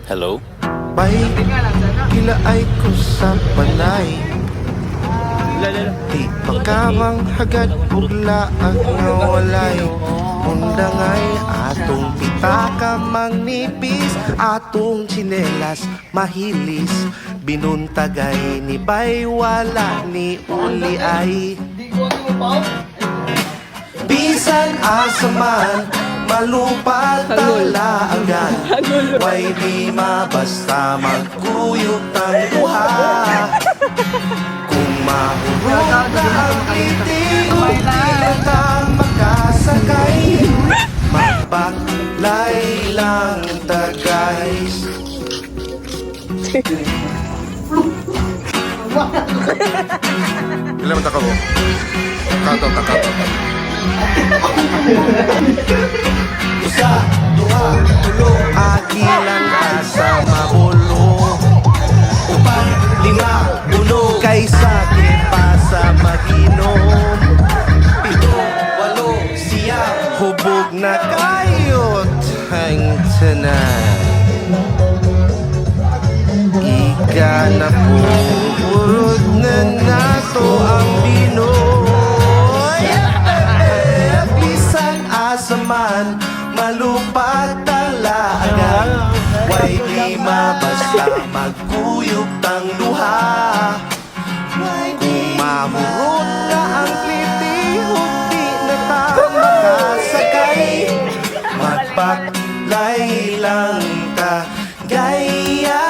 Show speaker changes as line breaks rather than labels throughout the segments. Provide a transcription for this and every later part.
Hello?
Bay, kila ay ko sa panay. Di makamang hagad bugla ang nawalay. Undangay atong pitaka mangnipis, atong tsinelas mahilis. Binuntagay ni Bay wala ni uli ay. Bisan asaman malupad tala agad. Way di mabasta magkuyot ang duha. Kung mahurot na ang iting, di na ta makasakay. Magbaklay lang ta guys. Ilan man ta ka mo? Kanto. Usa, duha, tulo, agilang asa mabulo. Upat, lima, uno, kaysa pa sa mag-inom. Pito, walo, siyam, hubog na kayot ang tanan. Ika na po, urod na nato ang Pinoy. Bisan asaman, malupad talaagan. Way di mabasta magkuyog tang duha. Kung mahurot na ang klitihog, di na ta makasakay. Magbaklay lang ta, gaya.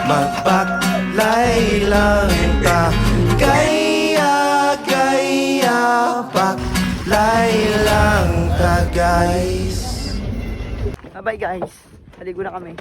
Magbaklay lang ta, gaya. Baklay lang ta guys.
Bye guys. Haligo na kami.